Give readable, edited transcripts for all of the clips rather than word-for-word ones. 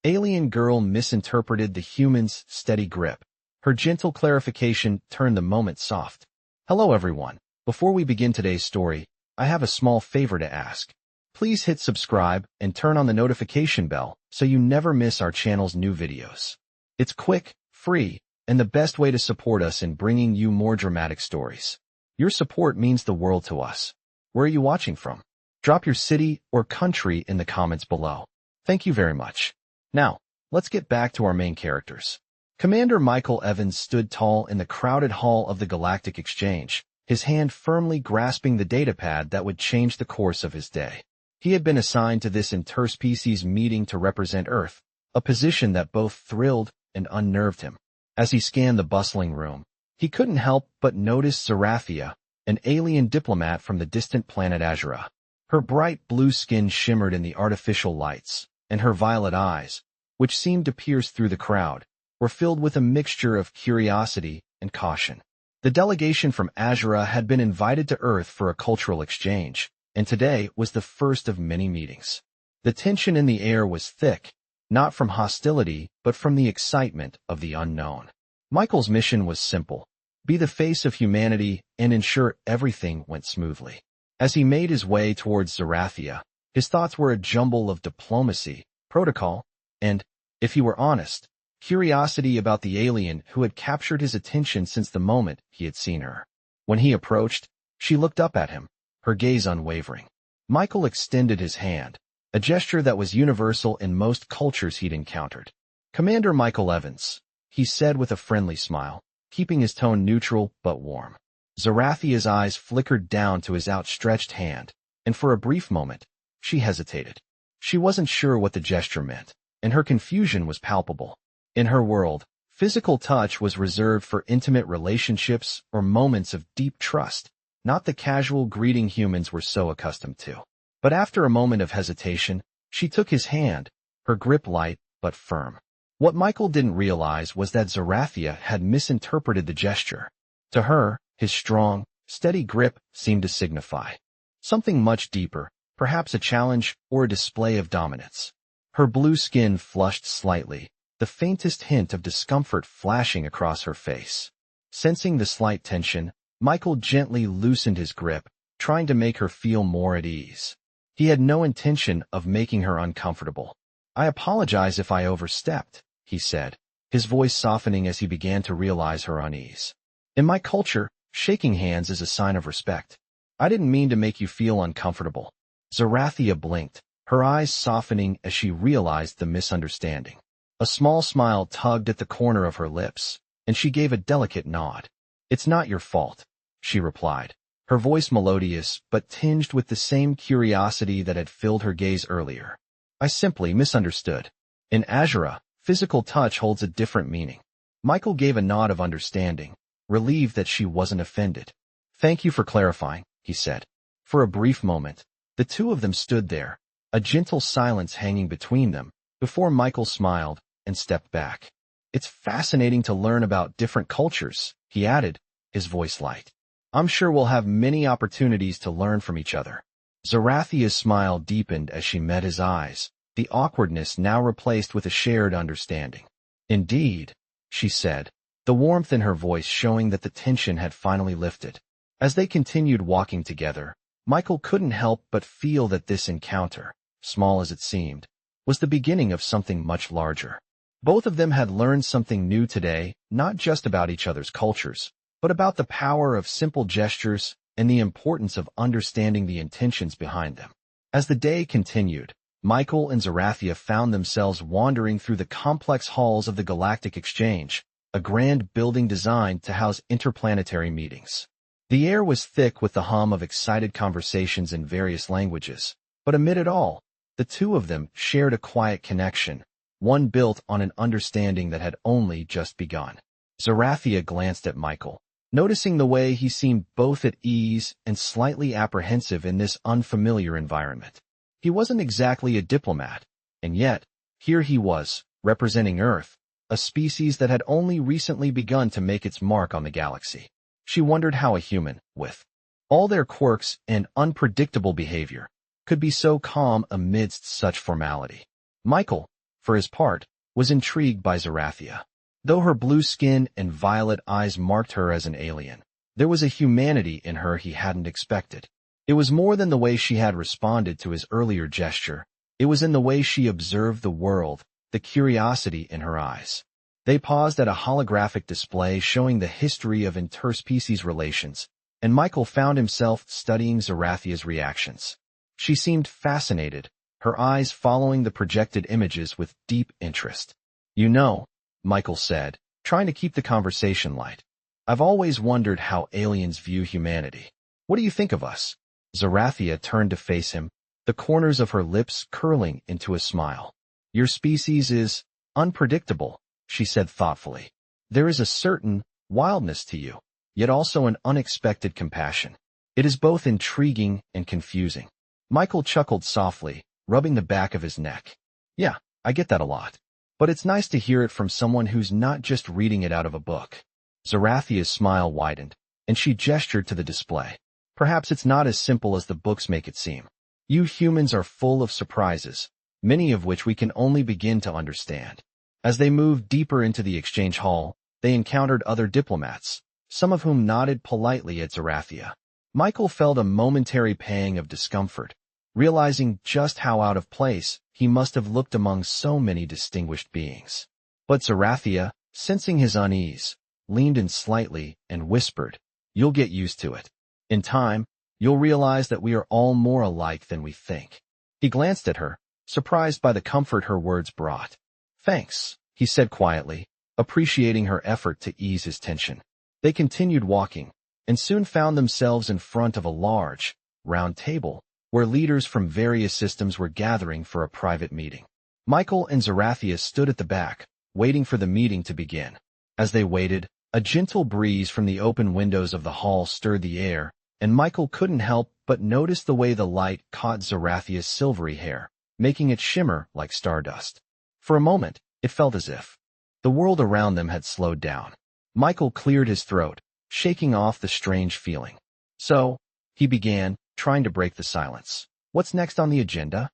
Alien girl misinterpreted the human's steady grip. Her gentle clarification turned the moment soft. Hello everyone. Before we begin today's story, I have a small favor to ask. Please hit subscribe and turn on the notification bell so you never miss our channel's new videos. It's quick, free, and the best way to support us in bringing you more dramatic stories. Your support means the world to us. Where are you watching from? Drop your city or country in the comments below. Thank you very much. Now, let's get back to our main characters. Commander Michael Evans stood tall in the crowded hall of the Galactic Exchange, his hand firmly grasping the datapad that would change the course of his day. He had been assigned to this interspecies meeting to represent Earth, a position that both thrilled and unnerved him. As he scanned the bustling room, he couldn't help but notice Zarathia, an alien diplomat from the distant planet Azura. Her bright blue skin shimmered in the artificial lights, and her violet eyes, which seemed to pierce through the crowd, were filled with a mixture of curiosity and caution. The delegation from Azura had been invited to Earth for a cultural exchange, and today was the first of many meetings. The tension in the air was thick, not from hostility, but from the excitement of the unknown. Michael's mission was simple: be the face of humanity and ensure everything went smoothly. As he made his way towards Zarathia, his thoughts were a jumble of diplomacy, protocol, and, if he were honest, curiosity about the alien who had captured his attention since the moment he had seen her. When he approached, she looked up at him, her gaze unwavering. Michael extended his hand, a gesture that was universal in most cultures he'd encountered. "Commander Michael Evans," he said with a friendly smile, keeping his tone neutral but warm. Zarathia's eyes flickered down to his outstretched hand, and for a brief moment, she hesitated. She wasn't sure what the gesture meant, and her confusion was palpable. In her world, physical touch was reserved for intimate relationships or moments of deep trust, not the casual greeting humans were so accustomed to. But after a moment of hesitation, she took his hand, her grip light but firm. What Michael didn't realize was that Zarathia had misinterpreted the gesture. To her, his strong, steady grip seemed to signify something much deeper, perhaps a challenge or a display of dominance. Her blue skin flushed slightly, the faintest hint of discomfort flashing across her face. Sensing the slight tension, Michael gently loosened his grip, trying to make her feel more at ease. He had no intention of making her uncomfortable. "I apologize if I overstepped," he said, his voice softening as he began to realize her unease. "In my culture, shaking hands is a sign of respect. I didn't mean to make you feel uncomfortable." Zarathia blinked, her eyes softening as she realized the misunderstanding. A small smile tugged at the corner of her lips, and she gave a delicate nod. "It's not your fault," she replied, her voice melodious but tinged with the same curiosity that had filled her gaze earlier. "I simply misunderstood. In Azura, physical touch holds a different meaning." Michael gave a nod of understanding, relieved that she wasn't offended. "Thank you for clarifying," he said. For a brief moment, the two of them stood there, a gentle silence hanging between them, before Michael smiled and stepped back. "It's fascinating to learn about different cultures," he added, his voice light. "I'm sure we'll have many opportunities to learn from each other." Zarathia's smile deepened as she met his eyes, the awkwardness now replaced with a shared understanding. "Indeed," she said, the warmth in her voice showing that the tension had finally lifted. As they continued walking together, Michael couldn't help but feel that this encounter, small as it seemed, was the beginning of something much larger. Both of them had learned something new today, not just about each other's cultures, but about the power of simple gestures and the importance of understanding the intentions behind them. As the day continued, Michael and Zarathia found themselves wandering through the complex halls of the Galactic Exchange, a grand building designed to house interplanetary meetings. The air was thick with the hum of excited conversations in various languages, but amid it all, the two of them shared a quiet connection, one built on an understanding that had only just begun. Zarathia glanced at Michael, noticing the way he seemed both at ease and slightly apprehensive in this unfamiliar environment. He wasn't exactly a diplomat, and yet, here he was, representing Earth, a species that had only recently begun to make its mark on the galaxy. She wondered how a human, with all their quirks and unpredictable behavior, could be so calm amidst such formality. "Michael," for his part, was intrigued by Zarathia. Though her blue skin and violet eyes marked her as an alien, there was a humanity in her he hadn't expected. It was more than the way she had responded to his earlier gesture. It was in the way she observed the world, the curiosity in her eyes. They paused at a holographic display showing the history of interspecies relations, and Michael found himself studying Zarathia's reactions. She seemed fascinated, her eyes following the projected images with deep interest. "You know," Michael said, trying to keep the conversation light, "I've always wondered how aliens view humanity. What do you think of us?" Zarathia turned to face him, the corners of her lips curling into a smile. "Your species is unpredictable," she said thoughtfully. "There is a certain wildness to you, yet also an unexpected compassion. It is both intriguing and confusing." Michael chuckled softly, rubbing the back of his neck. "Yeah, I get that a lot. But it's nice to hear it from someone who's not just reading it out of a book." Zarathia's smile widened, and she gestured to the display. "Perhaps it's not as simple as the books make it seem. You humans are full of surprises, many of which we can only begin to understand." As they moved deeper into the exchange hall, they encountered other diplomats, some of whom nodded politely at Zarathia. Michael felt a momentary pang of discomfort, realizing just how out of place he must have looked among so many distinguished beings. But Zarathia, sensing his unease, leaned in slightly and whispered, "You'll get used to it. In time, you'll realize that we are all more alike than we think." He glanced at her, surprised by the comfort her words brought. "Thanks," he said quietly, appreciating her effort to ease his tension. They continued walking, and soon found themselves in front of a large, round table, where leaders from various systems were gathering for a private meeting. Michael and Zarathia stood at the back, waiting for the meeting to begin. As they waited, a gentle breeze from the open windows of the hall stirred the air, and Michael couldn't help but notice the way the light caught Zarathia's silvery hair, making it shimmer like stardust. For a moment, it felt as if the world around them had slowed down. Michael cleared his throat, shaking off the strange feeling. "So," he began, trying to break the silence, "what's next on the agenda?"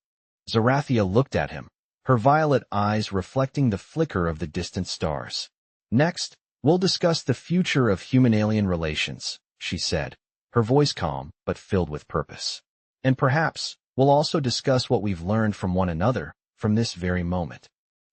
Zarathia looked at him, her violet eyes reflecting the flicker of the distant stars. "Next, we'll discuss the future of human-alien relations," she said, her voice calm but filled with purpose. "And perhaps we'll also discuss what we've learned from one another from this very moment."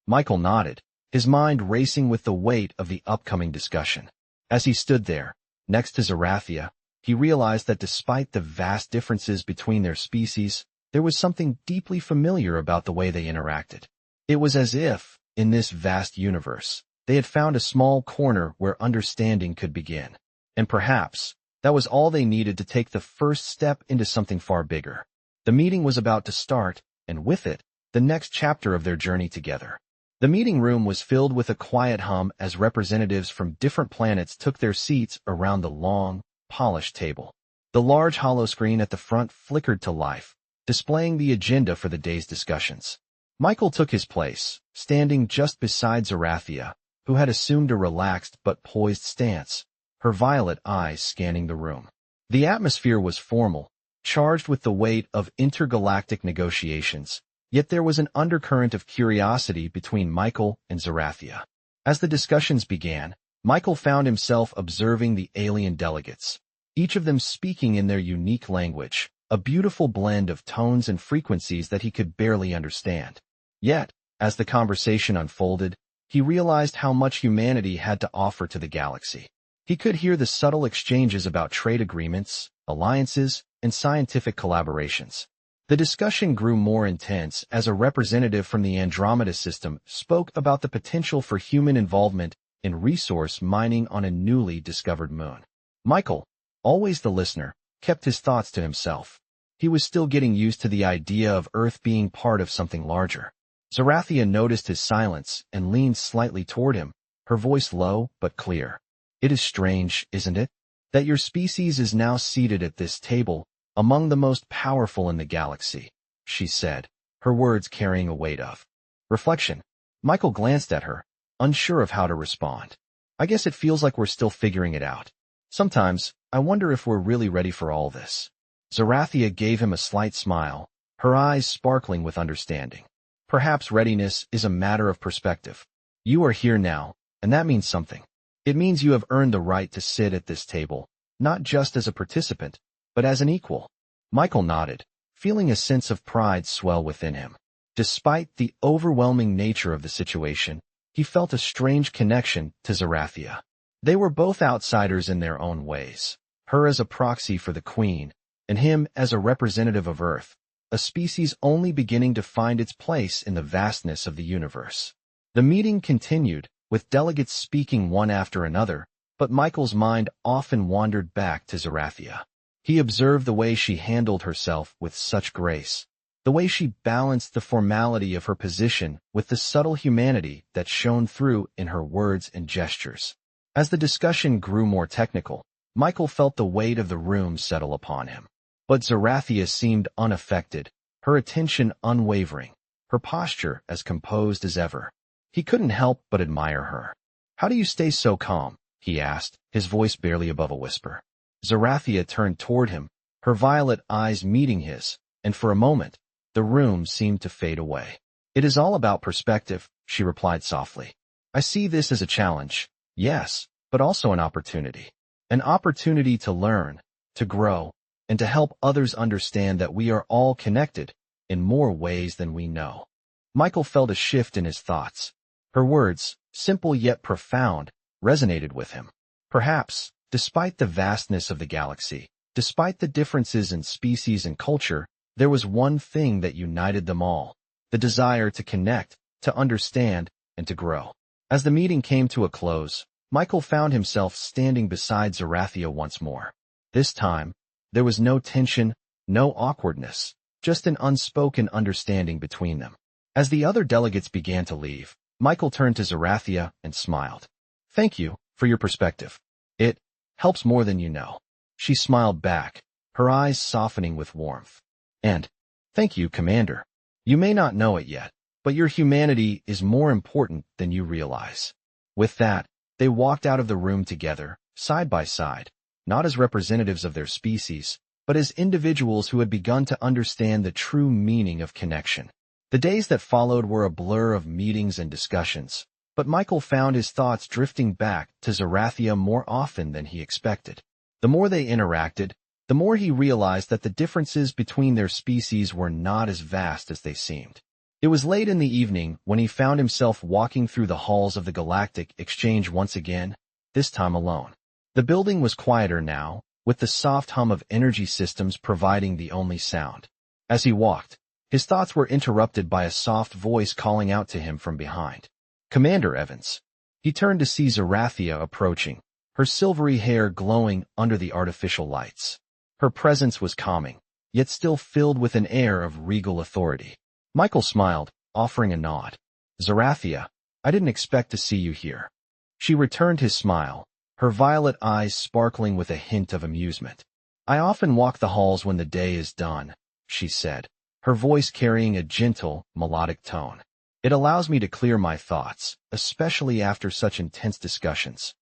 Michael nodded, his mind racing with the weight of the upcoming discussion. As he stood there, next to Zarathia, he realized that despite the vast differences between their species, there was something deeply familiar about the way they interacted. It was as if, in this vast universe, they had found a small corner where understanding could begin. And perhaps, that was all they needed to take the first step into something far bigger. The meeting was about to start, and with it, the next chapter of their journey together. The meeting room was filled with a quiet hum as representatives from different planets took their seats around the long, polished table. The large hollow screen at the front flickered to life, displaying the agenda for the day's discussions. Michael took his place, standing just beside Zarathia, who had assumed a relaxed but poised stance, her violet eyes scanning the room. The atmosphere was formal, charged with the weight of intergalactic negotiations, yet there was an undercurrent of curiosity between Michael and Zarathia. As the discussions began, Michael found himself observing the alien delegates, each of them speaking in their unique language, a beautiful blend of tones and frequencies that he could barely understand. Yet, as the conversation unfolded, he realized how much humanity had to offer to the galaxy. He could hear the subtle exchanges about trade agreements, alliances, and scientific collaborations. The discussion grew more intense as a representative from the Andromeda system spoke about the potential for human involvement in resource mining on a newly discovered moon. Michael, always the listener, kept his thoughts to himself. He was still getting used to the idea of Earth being part of something larger. Zarathia noticed his silence and leaned slightly toward him, her voice low but clear. "It is strange, isn't it, that your species is now seated at this table, among the most powerful in the galaxy," she said, her words carrying a weight of reflection. Michael glanced at her, unsure of how to respond. "I guess it feels like we're still figuring it out. Sometimes, I wonder if we're really ready for all this." Zarathia gave him a slight smile, her eyes sparkling with understanding. Perhaps readiness is a matter of perspective. You are here now, and that means something. It means you have earned the right to sit at this table, not just as a participant, but as an equal. Michael nodded, feeling a sense of pride swell within him. Despite the overwhelming nature of the situation, he felt a strange connection to Zarathia. They were both outsiders in their own ways, her as a proxy for the Queen, and him as a representative of Earth, a species only beginning to find its place in the vastness of the universe. The meeting continued, with delegates speaking one after another, but Michael's mind often wandered back to Zarathia. He observed the way she handled herself with such grace, the way she balanced the formality of her position with the subtle humanity that shone through in her words and gestures. As the discussion grew more technical, Michael felt the weight of the room settle upon him. But Zarathia seemed unaffected, her attention unwavering, her posture as composed as ever. He couldn't help but admire her. "How do you stay so calm?" he asked, his voice barely above a whisper. Zarathia turned toward him, her violet eyes meeting his, and for a moment, the room seemed to fade away. "It is all about perspective," she replied softly. "I see this as a challenge, yes, but also an opportunity. An opportunity to learn, to grow, and to help others understand that we are all connected in more ways than we know." Michael felt a shift in his thoughts. Her words, simple yet profound, resonated with him. Perhaps, despite the vastness of the galaxy, despite the differences in species and culture, there was one thing that united them all: the desire to connect, to understand, and to grow. As the meeting came to a close, Michael found himself standing beside Zarathia once more. This time, there was no tension, no awkwardness, just an unspoken understanding between them. As the other delegates began to leave, Michael turned to Zarathia and smiled. "Thank you for your perspective. It helps more than you know." She smiled back, her eyes softening with warmth. "And thank you, Commander. You may not know it yet, but your humanity is more important than you realize." With that, they walked out of the room together, side by side, not as representatives of their species, but as individuals who had begun to understand the true meaning of connection. The days that followed were a blur of meetings and discussions, but Michael found his thoughts drifting back to Zarathia more often than he expected. The more they interacted, the more he realized that the differences between their species were not as vast as they seemed. It was late in the evening when he found himself walking through the halls of the Galactic Exchange once again, this time alone. The building was quieter now, with the soft hum of energy systems providing the only sound. As he walked, his thoughts were interrupted by a soft voice calling out to him from behind. "Commander Evans." He turned to see Zarathia approaching, her silvery hair glowing under the artificial lights. Her presence was calming, yet still filled with an air of regal authority. Michael smiled, offering a nod. "Zarathia, I didn't expect to see you here." She returned his smile, her violet eyes sparkling with a hint of amusement. "I often walk the halls when the day is done," she said, her voice carrying a gentle, melodic tone. "It allows me to clear my thoughts, especially after such intense discussions."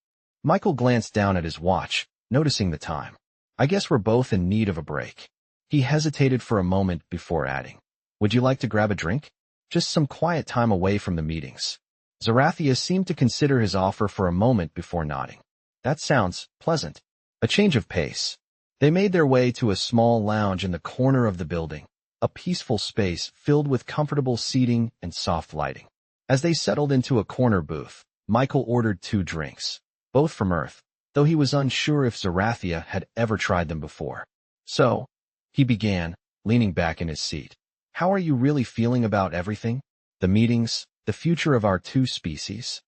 Michael glanced down at his watch, noticing the time. "I guess we're both in need of a break." He hesitated for a moment before adding, "Would you like to grab a drink? Just some quiet time away from the meetings." Zarathia seemed to consider his offer for a moment before nodding. "That sounds pleasant. A change of pace." They made their way to a small lounge in the corner of the building, a peaceful space filled with comfortable seating and soft lighting. As they settled into a corner booth, Michael ordered 2 drinks, both from Earth, though he was unsure if Zarathia had ever tried them before. "So," he began, leaning back in his seat, "how are you really feeling about everything? The meetings, the future of our 2 species?"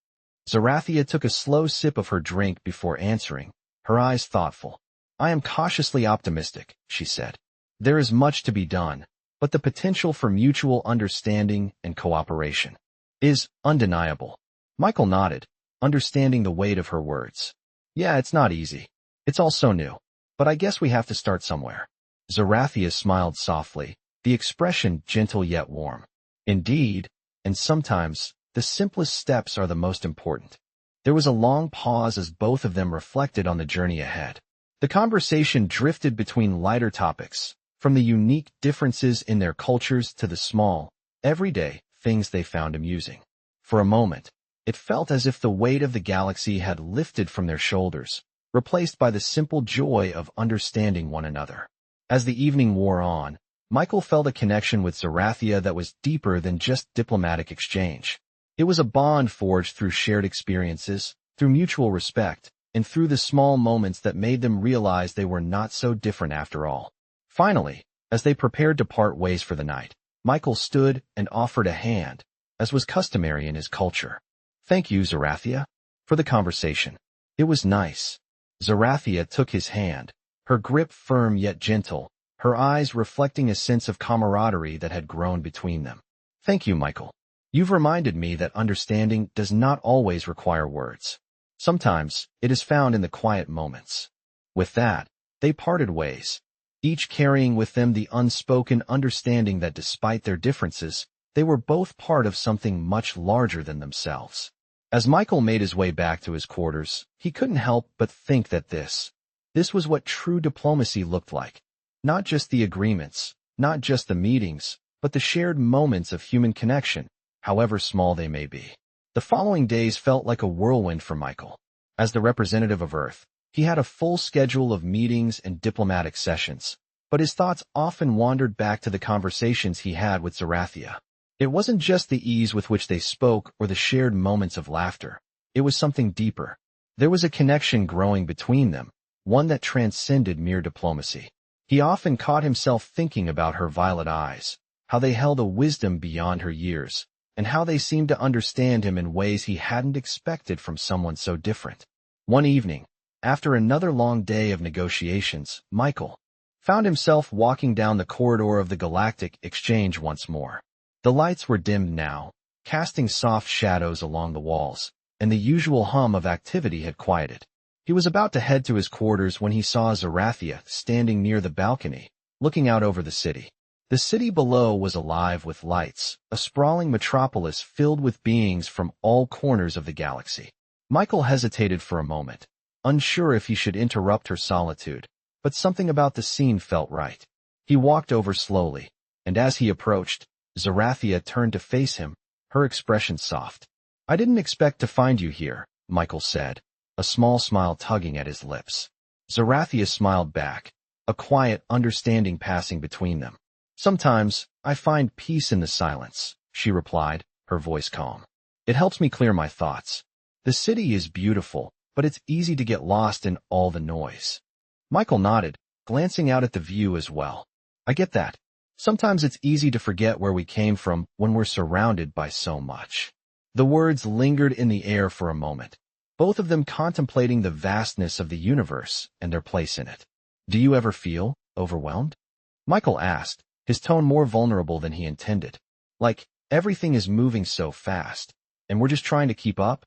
Zarathia took a slow sip of her drink before answering, her eyes thoughtful. "I am cautiously optimistic," she said. "There is much to be done, but the potential for mutual understanding and cooperation is undeniable." Michael nodded, understanding the weight of her words. "Yeah, it's not easy. It's all so new. But I guess we have to start somewhere." Zarathia smiled softly, the expression gentle yet warm. "Indeed, and sometimes the simplest steps are the most important." There was a long pause as both of them reflected on the journey ahead. The conversation drifted between lighter topics, from the unique differences in their cultures to the small, everyday things they found amusing. For a moment, it felt as if the weight of the galaxy had lifted from their shoulders, replaced by the simple joy of understanding one another. As the evening wore on, Michael felt a connection with Zarathia that was deeper than just diplomatic exchange. It was a bond forged through shared experiences, through mutual respect, and through the small moments that made them realize they were not so different after all. Finally, as they prepared to part ways for the night, Michael stood and offered a hand, as was customary in his culture. "Thank you, Zarathia, for the conversation. It was nice." Zarathia took his hand, her grip firm yet gentle, her eyes reflecting a sense of camaraderie that had grown between them. "Thank you, Michael. You've reminded me that understanding does not always require words. Sometimes it is found in the quiet moments." With that, they parted ways, each carrying with them the unspoken understanding that despite their differences, they were both part of something much larger than themselves. As Michael made his way back to his quarters, he couldn't help but think that this was what true diplomacy looked like. Not just the agreements, not just the meetings, but the shared moments of human connection, however small they may be. The following days felt like a whirlwind for Michael. As the representative of Earth, he had a full schedule of meetings and diplomatic sessions, but his thoughts often wandered back to the conversations he had with Zarathia. It wasn't just the ease with which they spoke or the shared moments of laughter. It was something deeper. There was a connection growing between them, one that transcended mere diplomacy. He often caught himself thinking about her violet eyes, how they held a wisdom beyond her years, and how they seemed to understand him in ways he hadn't expected from someone so different. One evening, after another long day of negotiations, Michael found himself walking down the corridor of the Galactic Exchange once more. The lights were dimmed now, casting soft shadows along the walls, and the usual hum of activity had quieted. He was about to head to his quarters when he saw Zarathia standing near the balcony, looking out over the city. The city below was alive with lights, a sprawling metropolis filled with beings from all corners of the galaxy. Michael hesitated for a moment, unsure if he should interrupt her solitude, but something about the scene felt right. He walked over slowly, and as he approached, Zarathia turned to face him, her expression soft. "I didn't expect to find you here," Michael said, a small smile tugging at his lips. Zarathia smiled back, a quiet understanding passing between them. "Sometimes, I find peace in the silence," she replied, her voice calm. "It helps me clear my thoughts. The city is beautiful, but it's easy to get lost in all the noise." Michael nodded, glancing out at the view as well. "I get that. Sometimes it's easy to forget where we came from when we're surrounded by so much." The words lingered in the air for a moment, both of them contemplating the vastness of the universe and their place in it. "Do you ever feel overwhelmed?" Michael asked, his tone more vulnerable than he intended. "Like, everything is moving so fast, and we're just trying to keep up?"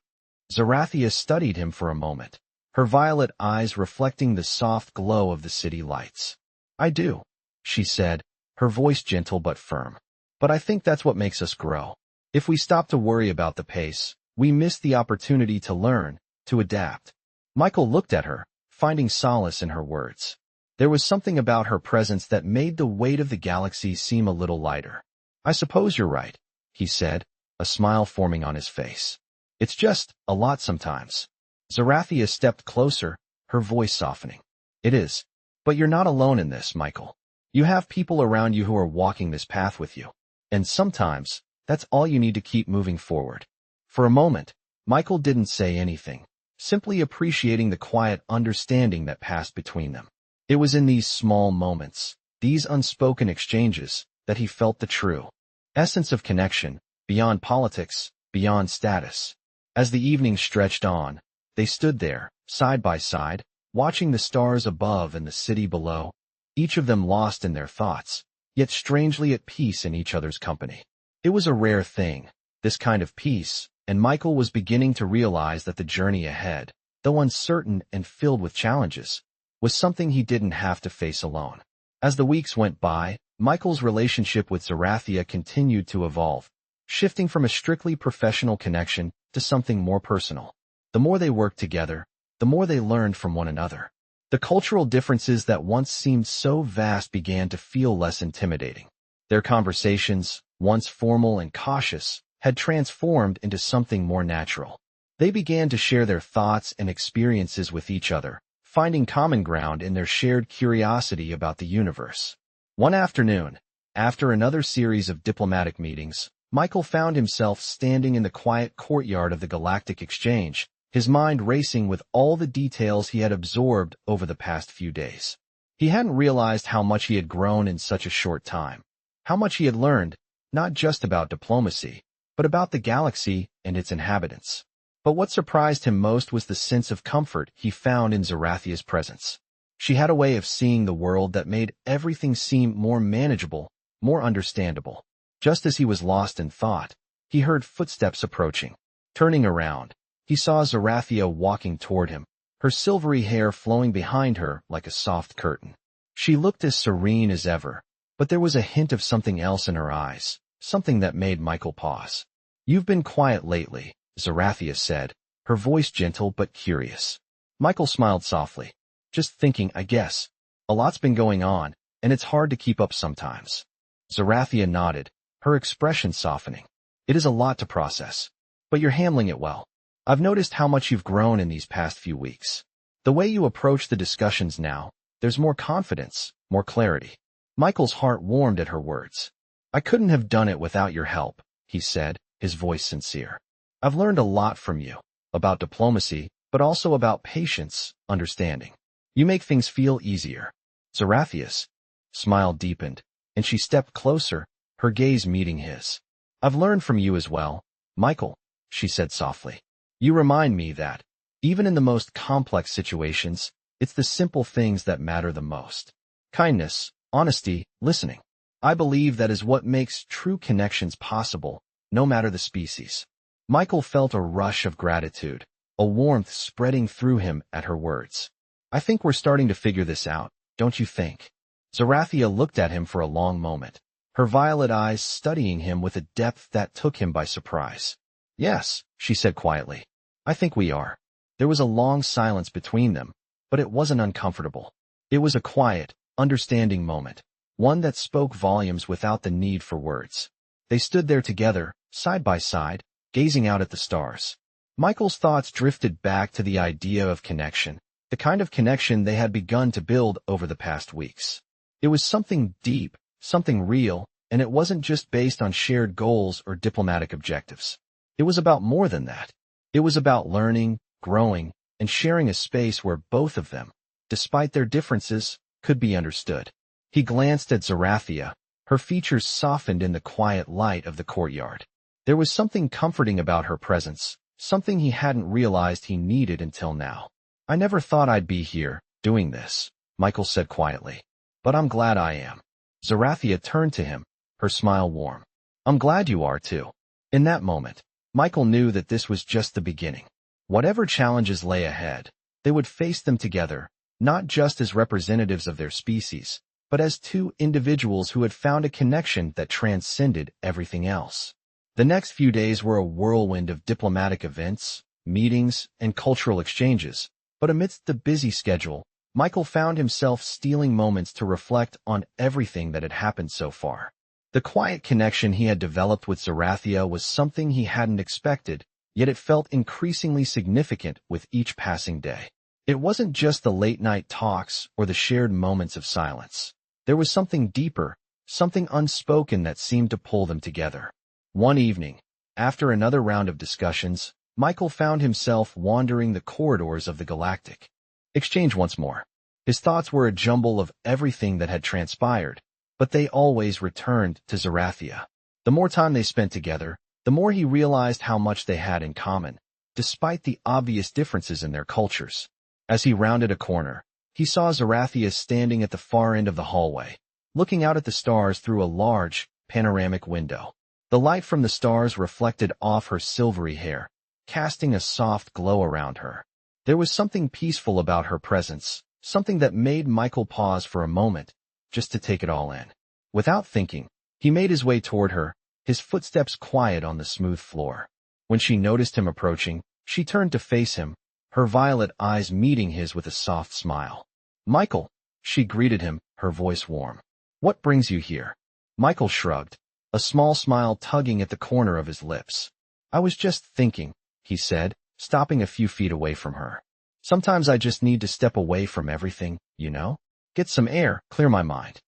Zarathia studied him for a moment, her violet eyes reflecting the soft glow of the city lights. "I do," she said, her voice gentle but firm. "But I think that's what makes us grow. If we stop to worry about the pace, we miss the opportunity to learn, to adapt." Michael looked at her, finding solace in her words. There was something about her presence that made the weight of the galaxy seem a little lighter. "I suppose you're right," he said, a smile forming on his face. "It's just a lot sometimes." Zarathia stepped closer, her voice softening. "It is. But you're not alone in this, Michael. You have people around you who are walking this path with you. And sometimes, that's all you need to keep moving forward." For a moment, Michael didn't say anything, simply appreciating the quiet understanding that passed between them. It was in these small moments, these unspoken exchanges, that he felt the true essence of connection, beyond politics, beyond status. As the evening stretched on, they stood there, side by side, watching the stars above and the city below, each of them lost in their thoughts, yet strangely at peace in each other's company. It was a rare thing, this kind of peace, and Michael was beginning to realize that the journey ahead, though uncertain and filled with challenges, was something he didn't have to face alone. As the weeks went by, Michael's relationship with Zarathia continued to evolve, shifting from a strictly professional connection to something more personal. The more they worked together, the more they learned from one another. The cultural differences that once seemed so vast began to feel less intimidating. Their conversations, once formal and cautious, had transformed into something more natural. They began to share their thoughts and experiences with each other, finding common ground in their shared curiosity about the universe. One afternoon, after another series of diplomatic meetings, Michael found himself standing in the quiet courtyard of the Galactic Exchange, his mind racing with all the details he had absorbed over the past few days. He hadn't realized how much he had grown in such a short time, how much he had learned, not just about diplomacy, but about the galaxy and its inhabitants. But what surprised him most was the sense of comfort he found in Zarathia's presence. She had a way of seeing the world that made everything seem more manageable, more understandable. Just as he was lost in thought, he heard footsteps approaching. Turning around, he saw Zarathia walking toward him, her silvery hair flowing behind her like a soft curtain. She looked as serene as ever, but there was a hint of something else in her eyes, something that made Michael pause. "You've been quiet lately," Zarathia said, her voice gentle but curious. Michael smiled softly. "Just thinking, I guess. A lot's been going on, and it's hard to keep up sometimes." Zarathia nodded, her expression softening. "It is a lot to process, but you're handling it well. I've noticed how much you've grown in these past few weeks. The way you approach the discussions now, there's more confidence, more clarity." Michael's heart warmed at her words. "I couldn't have done it without your help," he said, his voice sincere. "I've learned a lot from you, about diplomacy, but also about patience, understanding. You make things feel easier." Zarathia's smile deepened, and she stepped closer, her gaze meeting his. "I've learned from you as well, Michael," she said softly. "You remind me that, even in the most complex situations, it's the simple things that matter the most. Kindness, honesty, listening. I believe that is what makes true connections possible, no matter the species." Michael felt a rush of gratitude, a warmth spreading through him at her words. "I think we're starting to figure this out, don't you think?" Zarathia looked at him for a long moment, her violet eyes studying him with a depth that took him by surprise. "Yes," she said quietly. "I think we are." There was a long silence between them, but it wasn't uncomfortable. It was a quiet, understanding moment, one that spoke volumes without the need for words. They stood there together, side by side, gazing out at the stars. Michael's thoughts drifted back to the idea of connection, the kind of connection they had begun to build over the past weeks. It was something deep, something real, and it wasn't just based on shared goals or diplomatic objectives. It was about more than that. It was about learning, growing, and sharing a space where both of them, despite their differences, could be understood. He glanced at Zarathia, her features softened in the quiet light of the courtyard. There was something comforting about her presence, something he hadn't realized he needed until now. "I never thought I'd be here, doing this," Michael said quietly. "But I'm glad I am." Zarathia turned to him, her smile warm. "I'm glad you are too." In that moment, Michael knew that this was just the beginning. Whatever challenges lay ahead, they would face them together, not just as representatives of their species, but as two individuals who had found a connection that transcended everything else. The next few days were a whirlwind of diplomatic events, meetings, and cultural exchanges, but amidst the busy schedule, Michael found himself stealing moments to reflect on everything that had happened so far. The quiet connection he had developed with Zarathia was something he hadn't expected, yet it felt increasingly significant with each passing day. It wasn't just the late-night talks or the shared moments of silence. There was something deeper, something unspoken that seemed to pull them together. One evening, after another round of discussions, Michael found himself wandering the corridors of the Galactic Exchange once more. His thoughts were a jumble of everything that had transpired, but they always returned to Zarathia. The more time they spent together, the more he realized how much they had in common, despite the obvious differences in their cultures. As he rounded a corner, he saw Zarathia standing at the far end of the hallway, looking out at the stars through a large, panoramic window. The light from the stars reflected off her silvery hair, casting a soft glow around her. There was something peaceful about her presence, something that made Michael pause for a moment, just to take it all in. Without thinking, he made his way toward her, his footsteps quiet on the smooth floor. When she noticed him approaching, she turned to face him, her violet eyes meeting his with a soft smile. "Michael," she greeted him, her voice warm. "What brings you here?" Michael shrugged, a small smile tugging at the corner of his lips. I was just thinking, he said, stopping a few feet away from her. Sometimes I just need to step away from everything, you know? Get some air, clear my mind.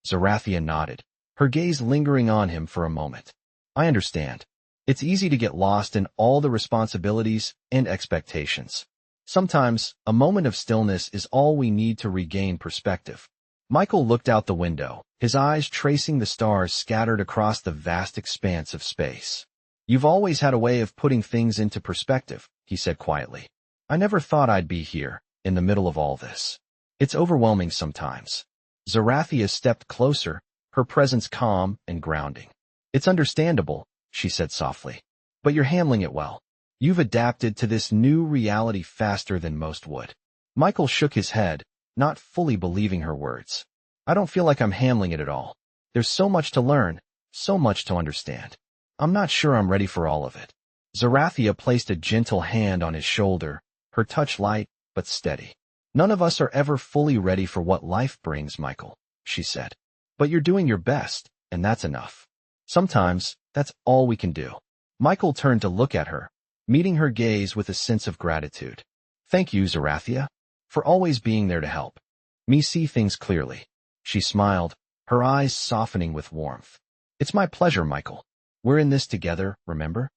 Zarathia nodded, her gaze lingering on him for a moment. I understand. It's easy to get lost in all the responsibilities and expectations. Sometimes, a moment of stillness is all we need to regain perspective. Michael looked out the window, his eyes tracing the stars scattered across the vast expanse of space. You've always had a way of putting things into perspective, he said quietly. I never thought I'd be here, in the middle of all this. It's overwhelming sometimes. Zarathia stepped closer, her presence calm and grounding. It's understandable, she said softly. But you're handling it well. You've adapted to this new reality faster than most would. Michael shook his head, not fully believing her words. I don't feel like I'm handling it at all. There's so much to learn, so much to understand. I'm not sure I'm ready for all of it. Zarathia placed a gentle hand on his shoulder, her touch light but steady. None of us are ever fully ready for what life brings, Michael, she said. But you're doing your best, and that's enough. Sometimes, that's all we can do. Michael turned to look at her, meeting her gaze with a sense of gratitude. Thank you, Zarathia, for always being there to help me see things clearly. She smiled, her eyes softening with warmth. It's my pleasure, Michael. We're in this together, remember?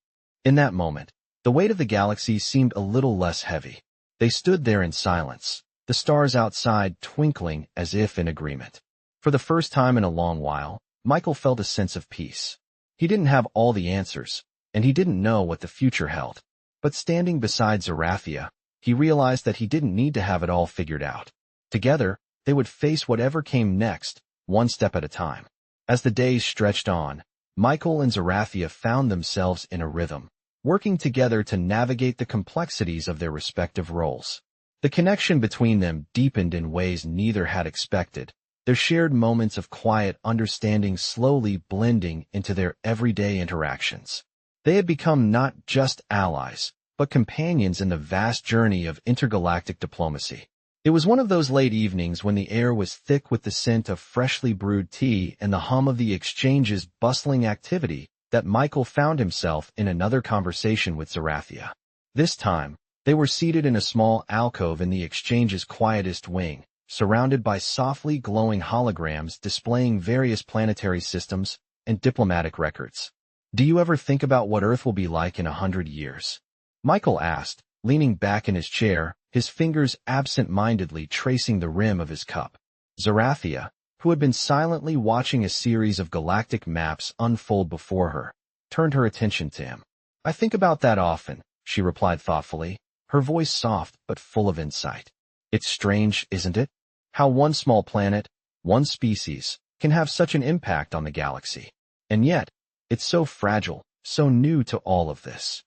In that moment, the weight of the galaxy seemed a little less heavy. They stood there in silence, the stars outside twinkling as if in agreement. For the first time in a long while, Michael felt a sense of peace. He didn't have all the answers, and he didn't know what the future held. But standing beside Zarathia, he realized that he didn't need to have it all figured out. Together, they would face whatever came next, one step at a time. As the days stretched on, Michael and Zarathia found themselves in a rhythm, working together to navigate the complexities of their respective roles. The connection between them deepened in ways neither had expected, their shared moments of quiet understanding slowly blending into their everyday interactions. They had become not just allies, but companions in the vast journey of intergalactic diplomacy. It was one of those late evenings when the air was thick with the scent of freshly brewed tea and the hum of the exchange's bustling activity that Michael found himself in another conversation with Zarathia. This time, they were seated in a small alcove in the exchange's quietest wing, surrounded by softly glowing holograms displaying various planetary systems and diplomatic records. Do you ever think about what Earth will be like in 100 years? Michael asked, leaning back in his chair, his fingers absent-mindedly tracing the rim of his cup. Zarathia, who had been silently watching a series of galactic maps unfold before her, turned her attention to him. I think about that often, she replied thoughtfully, her voice soft but full of insight. It's strange, isn't it? How one small planet, one species, can have such an impact on the galaxy. And yet, it's so fragile, so new to all of this.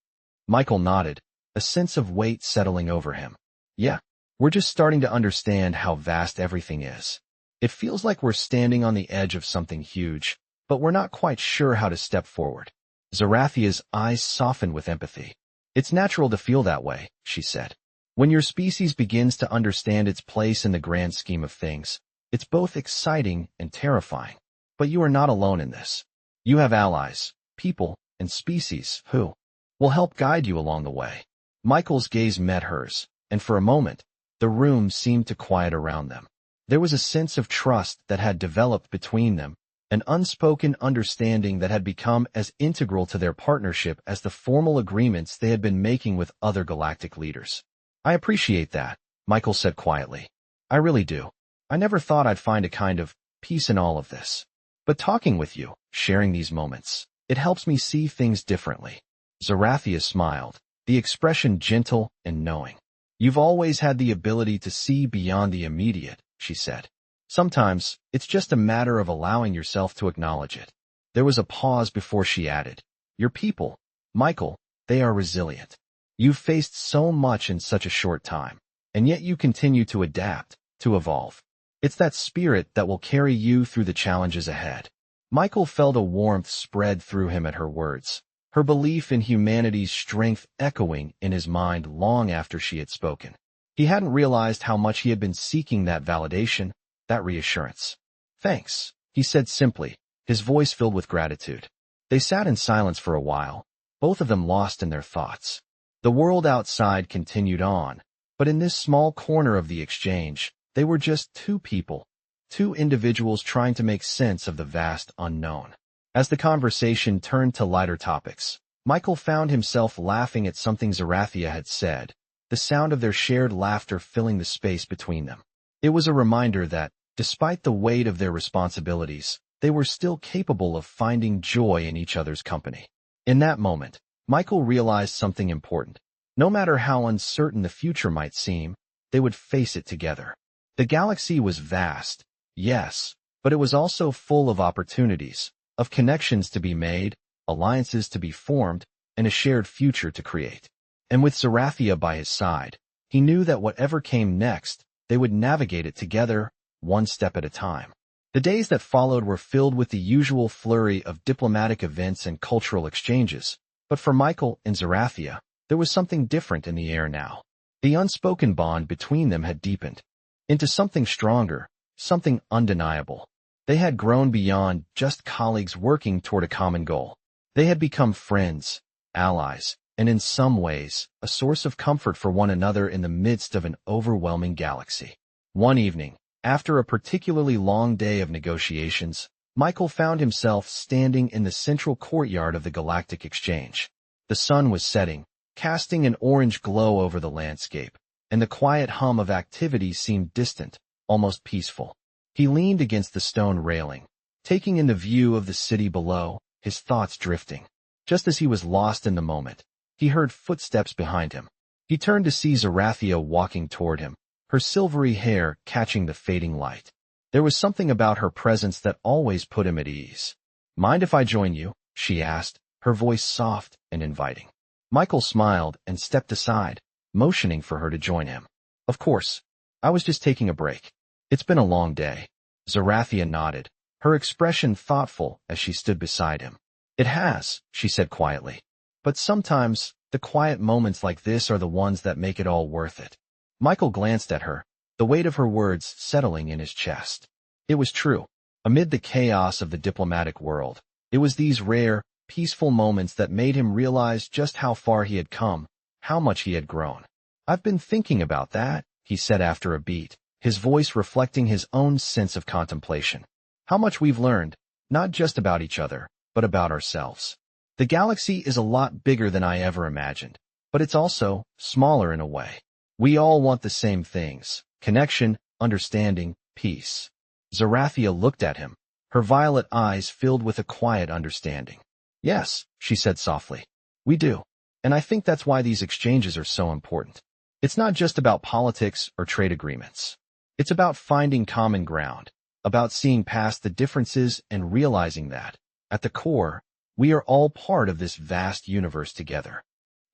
Michael nodded, a sense of weight settling over him. Yeah, we're just starting to understand how vast everything is. It feels like we're standing on the edge of something huge, but we're not quite sure how to step forward. Zarathia's eyes softened with empathy. It's natural to feel that way, she said. When your species begins to understand its place in the grand scheme of things, it's both exciting and terrifying. But you are not alone in this. You have allies, people, and species who will help guide you along the way. Michael's gaze met hers, and for a moment, the room seemed to quiet around them. There was a sense of trust that had developed between them, an unspoken understanding that had become as integral to their partnership as the formal agreements they had been making with other galactic leaders. I appreciate that, Michael said quietly. I really do. I never thought I'd find a kind of peace in all of this. But talking with you, sharing these moments, it helps me see things differently. Zarathia smiled, the expression gentle and knowing. You've always had the ability to see beyond the immediate, she said. Sometimes, it's just a matter of allowing yourself to acknowledge it. There was a pause before she added, Your people, Michael, they are resilient. You've faced so much in such a short time, and yet you continue to adapt, to evolve. It's that spirit that will carry you through the challenges ahead. Michael felt a warmth spread through him at her words, her belief in humanity's strength echoing in his mind long after she had spoken. He hadn't realized how much he had been seeking that validation, that reassurance. Thanks, he said simply, his voice filled with gratitude. They sat in silence for a while, both of them lost in their thoughts. The world outside continued on, but in this small corner of the exchange, they were just two people, two individuals trying to make sense of the vast unknown. As the conversation turned to lighter topics, Michael found himself laughing at something Zarathia had said, the sound of their shared laughter filling the space between them. It was a reminder that, despite the weight of their responsibilities, they were still capable of finding joy in each other's company. In that moment, Michael realized something important. No matter how uncertain the future might seem, they would face it together. The galaxy was vast, yes, but it was also full of opportunities, of connections to be made, alliances to be formed, and a shared future to create. And with Zarathia by his side, he knew that whatever came next, they would navigate it together, one step at a time. The days that followed were filled with the usual flurry of diplomatic events and cultural exchanges, but for Michael and Zarathia, there was something different in the air now. The unspoken bond between them had deepened into something stronger, something undeniable. They had grown beyond just colleagues working toward a common goal. They had become friends, allies, and in some ways, a source of comfort for one another in the midst of an overwhelming galaxy. One evening, after a particularly long day of negotiations, Michael found himself standing in the central courtyard of the Galactic Exchange. The sun was setting, casting an orange glow over the landscape, and the quiet hum of activity seemed distant, almost peaceful. He leaned against the stone railing, taking in the view of the city below, his thoughts drifting. Just as he was lost in the moment, he heard footsteps behind him. He turned to see Zarathia walking toward him, her silvery hair catching the fading light. There was something about her presence that always put him at ease. "Mind if I join you?" she asked, her voice soft and inviting. Michael smiled and stepped aside, motioning for her to join him. "Of course. I was just taking a break. It's been a long day." Zarathia nodded, her expression thoughtful as she stood beside him. "It has," she said quietly. "But sometimes, the quiet moments like this are the ones that make it all worth it." Michael glanced at her, the weight of her words settling in his chest. It was true. Amid the chaos of the diplomatic world, it was these rare, peaceful moments that made him realize just how far he had come, how much he had grown. "I've been thinking about that," he said after a beat, his voice reflecting his own sense of contemplation. "How much we've learned, not just about each other, but about ourselves. The galaxy is a lot bigger than I ever imagined, but it's also smaller in a way. We all want the same things: connection, understanding, peace." Zarathia looked at him, her violet eyes filled with a quiet understanding. "Yes," she said softly. "We do. And I think that's why these exchanges are so important. It's not just about politics or trade agreements. It's about finding common ground, about seeing past the differences and realizing that, at the core, we are all part of this vast universe together."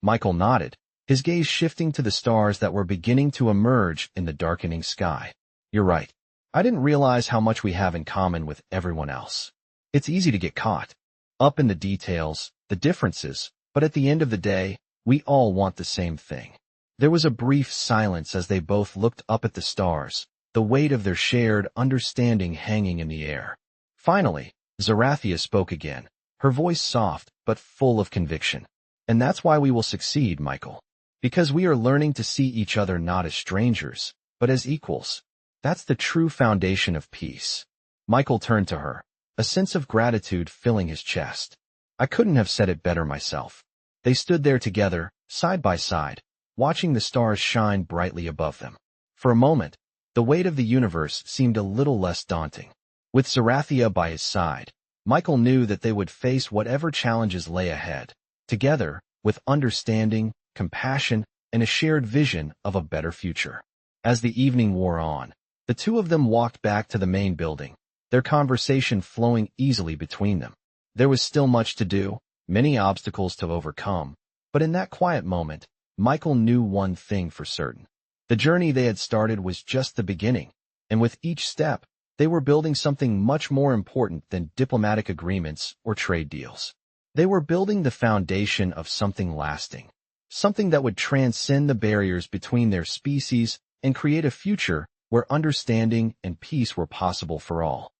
Michael nodded, his gaze shifting to the stars that were beginning to emerge in the darkening sky. "You're right. I didn't realize how much we have in common with everyone else. It's easy to get caught up in the details, the differences, but at the end of the day, we all want the same thing." There was a brief silence as they both looked up at the stars, the weight of their shared understanding hanging in the air. Finally, Zarathia spoke again, her voice soft but full of conviction. "And that's why we will succeed, Michael. Because we are learning to see each other not as strangers, but as equals. That's the true foundation of peace." Michael turned to her, a sense of gratitude filling his chest. "I couldn't have said it better myself." They stood there together, side by side, watching the stars shine brightly above them. For a moment, the weight of the universe seemed a little less daunting. With Zarathia by his side, Michael knew that they would face whatever challenges lay ahead, together, with understanding, compassion, and a shared vision of a better future. As the evening wore on, the two of them walked back to the main building, their conversation flowing easily between them. There was still much to do, many obstacles to overcome, but in that quiet moment, Michael knew one thing for certain. The journey they had started was just the beginning, and with each step, they were building something much more important than diplomatic agreements or trade deals. They were building the foundation of something lasting, something that would transcend the barriers between their species and create a future where understanding and peace were possible for all.